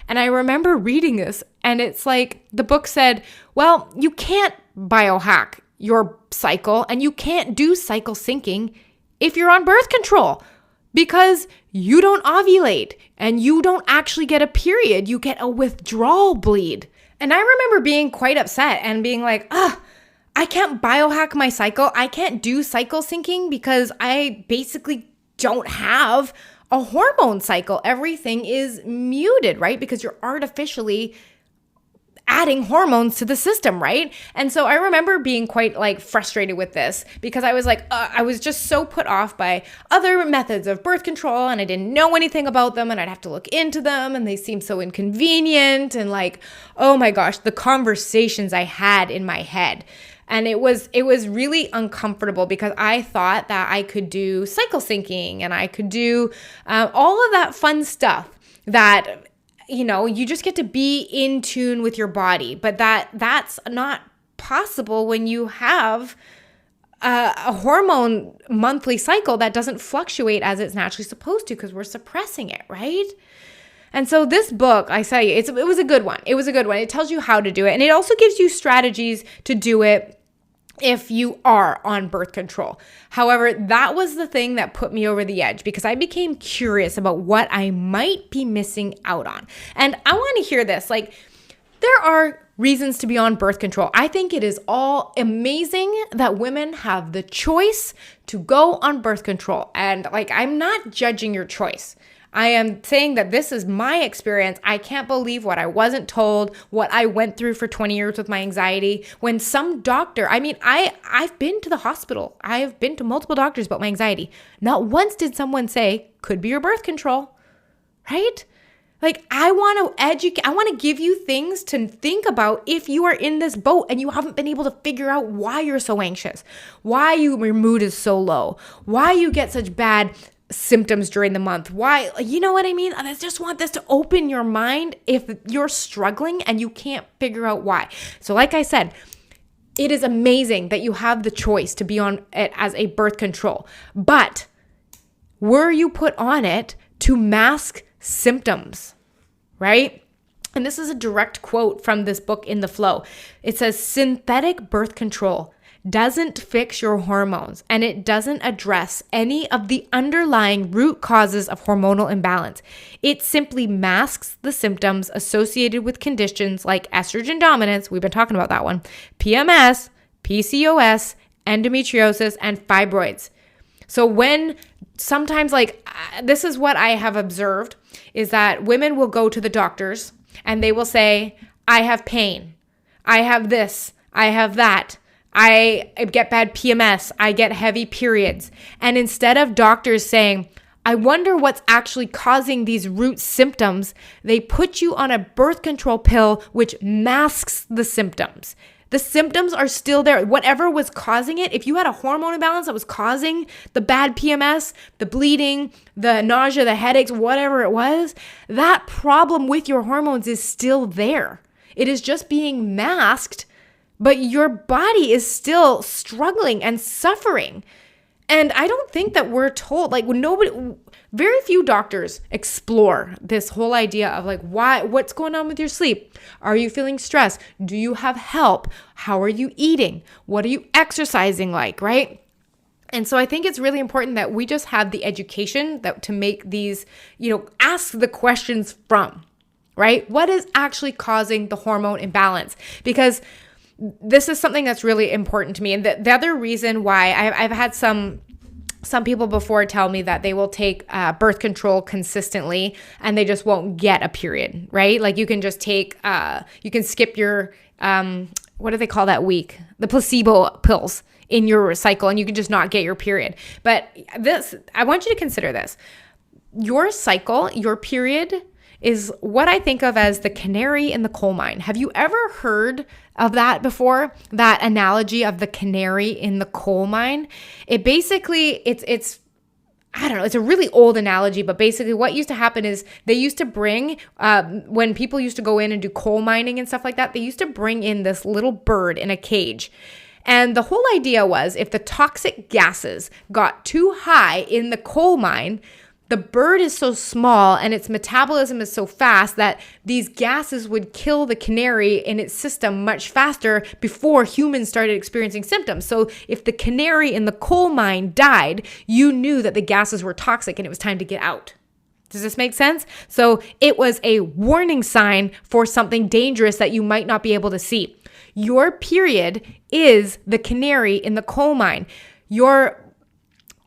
And I remember reading this, and it's like the book said, well, you can't biohack your cycle and you can't do cycle syncing if you're on birth control, because you don't ovulate and you don't actually get a period. You get a withdrawal bleed. And I remember being quite upset and being like, I can't biohack my cycle. I can't do cycle syncing because I basically don't have a hormone cycle. Everything is muted, right? Because you're artificially adding hormones to the system, right? And so I remember being quite like frustrated with this because I was like, I was just so put off by other methods of birth control, and I didn't know anything about them, and I'd have to look into them, and they seemed so inconvenient, and like, oh my gosh, the conversations I had in my head. And it was really uncomfortable because I thought that I could do cycle syncing and I could do all of that fun stuff that, you know, you just get to be in tune with your body. But that's not possible when you have a hormone monthly cycle that doesn't fluctuate as it's naturally supposed to because we're suppressing it, right? And so this book, I tell you, it was a good one. It was a good one. It tells you how to do it. And it also gives you strategies to do it if you are on birth control. However, that was the thing that put me over the edge because I became curious about what I might be missing out on. And I want to hear this. Like, there are reasons to be on birth control. I think it is all amazing that women have the choice to go on birth control. And like, I'm not judging your choice. I am saying that this is my experience. I can't believe what I wasn't told, what I went through for 20 years with my anxiety. When some doctor, I've been to the hospital. I've been to multiple doctors about my anxiety. Not once did someone say, could be your birth control, right? Like, I want to educate, I want to give you things to think about if you are in this boat and you haven't been able to figure out why you're so anxious, why your mood is so low, why you get such bad symptoms during the month. Why, you know what I mean? I just want this to open your mind if you're struggling and you can't figure out why. So like I said, it is amazing that you have the choice to be on it as a birth control, but were you put on it to mask symptoms, right? And this is a direct quote from this book, In the Flow. It says, synthetic birth control doesn't fix your hormones, and it doesn't address any of the underlying root causes of hormonal imbalance. It simply masks the symptoms associated with conditions like estrogen dominance, we've been talking about that one, PMS, PCOS, endometriosis, and fibroids. So when sometimes, like, this is what I have observed, is that women will go to the doctors and they will say, I have pain, I have this, I have that, I get bad PMS, I get heavy periods. And instead of doctors saying, I wonder what's actually causing these root symptoms. They put you on a birth control pill, which masks the symptoms. The symptoms are still there. Whatever was causing it, if you had a hormone imbalance that was causing the bad PMS, the bleeding, the nausea, the headaches, whatever it was, that problem with your hormones is still there. It is just being masked, but your body is still struggling and suffering. And I don't think that we're told, like, very few doctors explore this whole idea of like, what's going on with your sleep? Are you feeling stressed? Do you have help? How are you eating? What are you exercising like, right? And so I think it's really important that we just have the education that to make these, ask the questions from, right? What is actually causing the hormone imbalance? Because this is something that's really important to me. And the other reason why I've had some people before tell me that they will take birth control consistently and they just won't get a period, right? Like you can just take, you can skip your, what do they call that week? The placebo pills in your cycle and you can just not get your period. But I want you to consider this. Your cycle, your period is what I think of as the canary in the coal mine. Have you ever heard of that before? That analogy of the canary in the coal mine? It basically, it's I don't know, it's a really old analogy, but basically what used to happen is they used to bring, when people used to go in and do coal mining and stuff like that, they used to bring in this little bird in a cage. And the whole idea was if the toxic gases got too high in the coal mine, the bird is so small and its metabolism is so fast that these gases would kill the canary in its system much faster before humans started experiencing symptoms. So if the canary in the coal mine died, you knew that the gases were toxic and it was time to get out. Does this make sense? So it was a warning sign for something dangerous that you might not be able to see. Your period is the canary in the coal mine.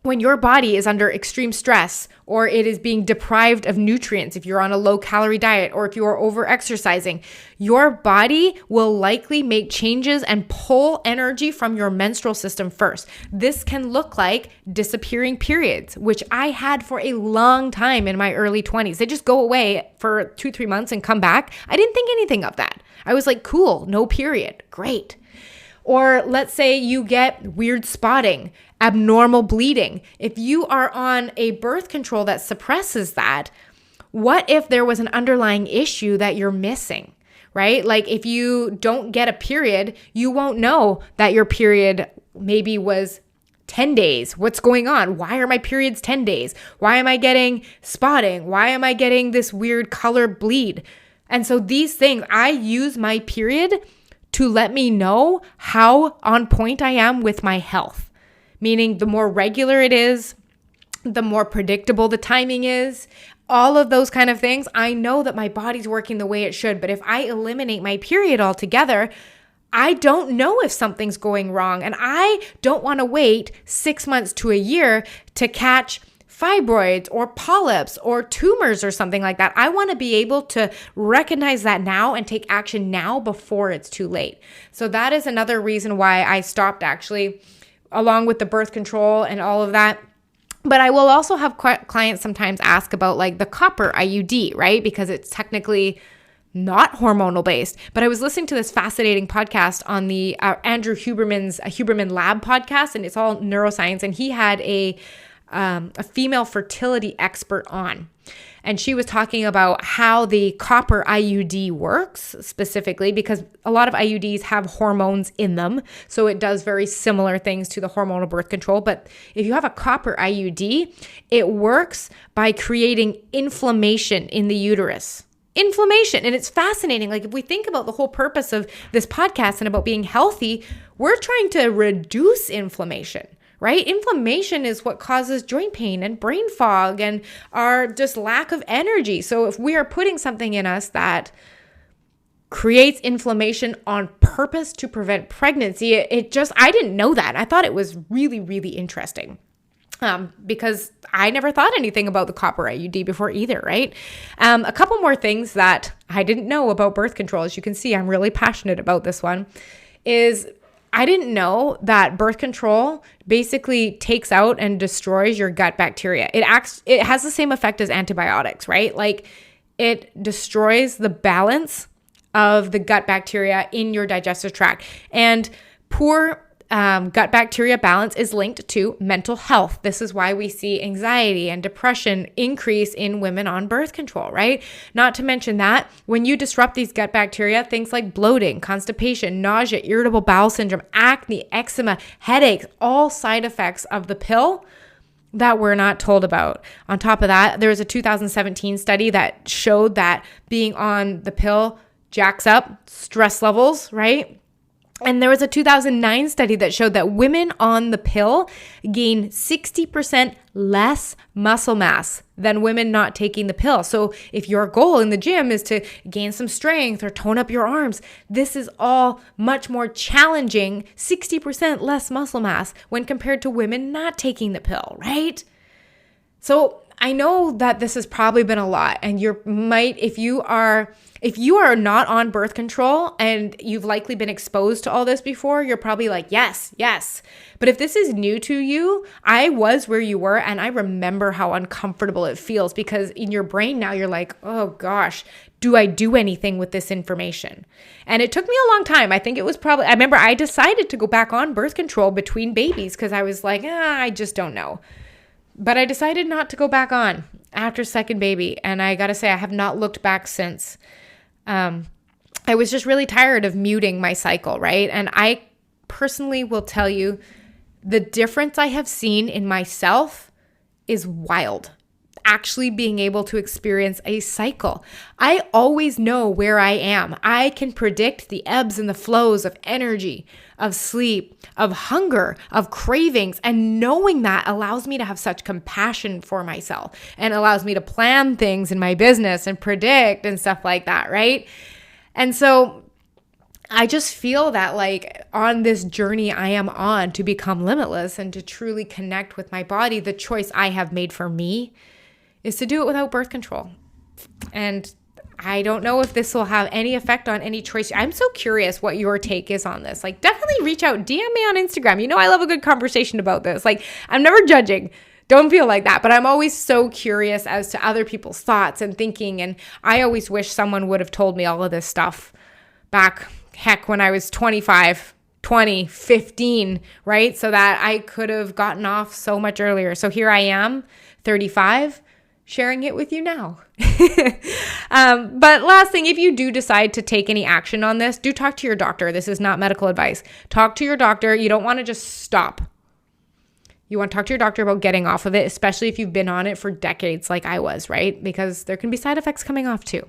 When your body is under extreme stress or it is being deprived of nutrients, if you're on a low calorie diet or if you are over exercising, your body will likely make changes and pull energy from your menstrual system first. This can look like disappearing periods, which I had for a long time in my early 20s. They just go away for 2-3 months and come back. I didn't think anything of that. I was like, cool, no period, great. Or let's say you get weird spotting, abnormal bleeding. If you are on a birth control that suppresses that, what if there was an underlying issue that you're missing, right? Like if you don't get a period, you won't know that your period maybe was 10 days. What's going on? Why are my periods 10 days? Why am I getting spotting? Why am I getting this weird color bleed? And so these things, I use my period to let me know how on point I am with my health. Meaning the more regular it is, the more predictable the timing is, all of those kind of things, I know that my body's working the way it should. But if I eliminate my period altogether, I don't know if something's going wrong. And I don't want to wait 6 months to a year to catch fibroids or polyps or tumors or something like that. I want to be able to recognize that now and take action now before it's too late. So that is another reason why I stopped actually, along with the birth control and all of that. But I will also have clients sometimes ask about like the copper IUD, right? Because it's technically not hormonal based. But I was listening to this fascinating podcast on the Andrew Huberman's Huberman Lab podcast, and it's all neuroscience. And he had a female fertility expert on. And she was talking about how the copper IUD works specifically because a lot of IUDs have hormones in them. So it does very similar things to the hormonal birth control. But if you have a copper IUD, it works by creating inflammation in the uterus. Inflammation. And it's fascinating. Like if we think about the whole purpose of this podcast and about being healthy, we're trying to reduce inflammation. Right? Inflammation is what causes joint pain and brain fog and our just lack of energy. So if we are putting something in us that creates inflammation on purpose to prevent pregnancy, I didn't know that. I thought it was really, really interesting because I never thought anything about the copper IUD before either, right? A couple more things that I didn't know about birth control. As you can see, I'm really passionate about this one is I didn't know that birth control basically takes out and destroys your gut bacteria. It has the same effect as antibiotics, right? Like it destroys the balance of the gut bacteria in your digestive tract. And poor gut bacteria balance is linked to mental health. This is why we see anxiety and depression increase in women on birth control, right? Not to mention that when you disrupt these gut bacteria, things like bloating, constipation, nausea, irritable bowel syndrome, acne, eczema, headaches, all side effects of the pill that we're not told about. On top of that, there was a 2017 study that showed that being on the pill jacks up stress levels, right? And there was a 2009 study that showed that women on the pill gain 60% less muscle mass than women not taking the pill. So if your goal in the gym is to gain some strength or tone up your arms, this is all much more challenging, 60% less muscle mass when compared to women not taking the pill, right? So I know that this has probably been a lot, and if you are not on birth control and you've likely been exposed to all this before, you're probably like, yes. But if this is new to you, I was where you were, and I remember how uncomfortable it feels because in your brain now you're like, oh gosh, do I do anything with this information? And it took me a long time. I remember I decided to go back on birth control between babies because I was like, I just don't know. But I decided not to go back on after second baby. And I got to say, I have not looked back since. I was just really tired of muting my cycle, right? And I personally will tell you the difference I have seen in myself is wild. Actually being able to experience a cycle. I always know where I am. I can predict the ebbs and the flows of energy, of sleep, of hunger, of cravings. And knowing that allows me to have such compassion for myself and allows me to plan things in my business and predict and stuff like that, right? And so I just feel that like on this journey I am on to become limitless and to truly connect with my body, the choice I have made for me is to do it without birth control. And I don't know if this will have any effect on any choice. I'm so curious what your take is on this. Like, definitely reach out, DM me on Instagram. You know, I love a good conversation about this. Like, I'm never judging. Don't feel like that. But I'm always so curious as to other people's thoughts and thinking. And I always wish someone would have told me all of this stuff back, when I was 25, 20, 15, right? So that I could have gotten off so much earlier. So here I am, 35, sharing it with you now. But last thing, if you do decide to take any action on this, do talk to your doctor. This is not medical advice. Talk to your doctor. You don't want to just stop. You want to talk to your doctor about getting off of it, especially if you've been on it for decades like I was, right? Because there can be side effects coming off too.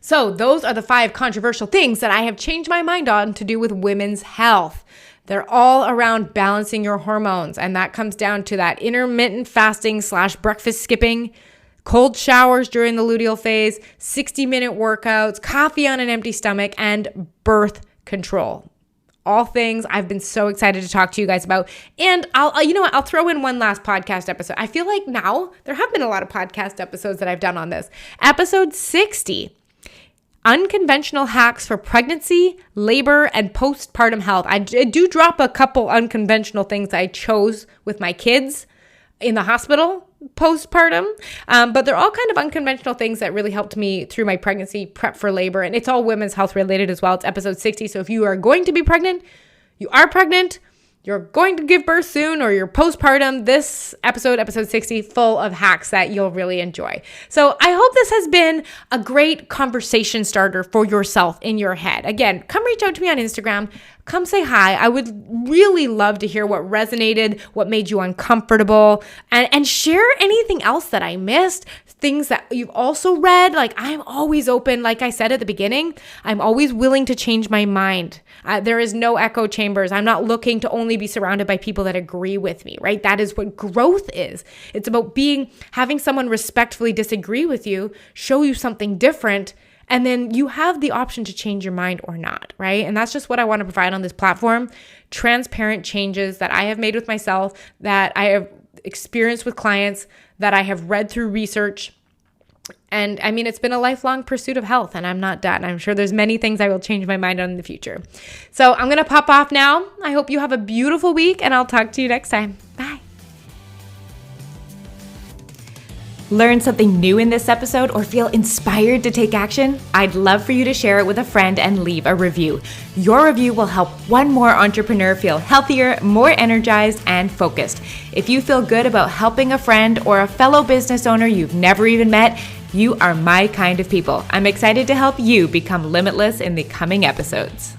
So those are the 5 controversial things that I have changed my mind on to do with women's health. They're all around balancing your hormones. And that comes down to that intermittent fasting / breakfast skipping, cold showers during the luteal phase, 60-minute workouts, coffee on an empty stomach, and birth control. All things I've been so excited to talk to you guys about. And I'll throw in one last podcast episode. I feel like now there have been a lot of podcast episodes that I've done on this. Episode 60. Unconventional hacks for pregnancy, labor, and postpartum health. I do drop a couple unconventional things I chose with my kids in the hospital postpartum, but they're all kind of unconventional things that really helped me through my pregnancy, prep for labor, and it's all women's health related as well. It's episode 60, so if you are going to be pregnant, you are pregnant, you're going to give birth soon, or you're postpartum, this episode 60, full of hacks that you'll really enjoy. So I hope this has been a great conversation starter for yourself in your head. Again, come reach out to me on Instagram. Come say hi. I would really love to hear what resonated, what made you uncomfortable, and share anything else that I missed, things that you've also read. Like, I'm always open. Like I said at the beginning, I'm always willing to change my mind. There is no echo chambers. I'm not looking to only be surrounded by people that agree with me, right? That is what growth is. It's about having someone respectfully disagree with you, show you something different, and then you have the option to change your mind or not, right? And that's just what I want to provide on this platform. Transparent changes that I have made with myself, that I have experienced with clients, that I have read through research, And I mean, it's been a lifelong pursuit of health, and I'm not done. I'm sure there's many things I will change my mind on in the future. So I'm going to pop off now. I hope you have a beautiful week, and I'll talk to you next time. Bye. Learn something new in this episode or feel inspired to take action? I'd love for you to share it with a friend and leave a review. Your review will help one more entrepreneur feel healthier, more energized, and focused. If you feel good about helping a friend or a fellow business owner you've never even met, you are my kind of people. I'm excited to help you become limitless in the coming episodes.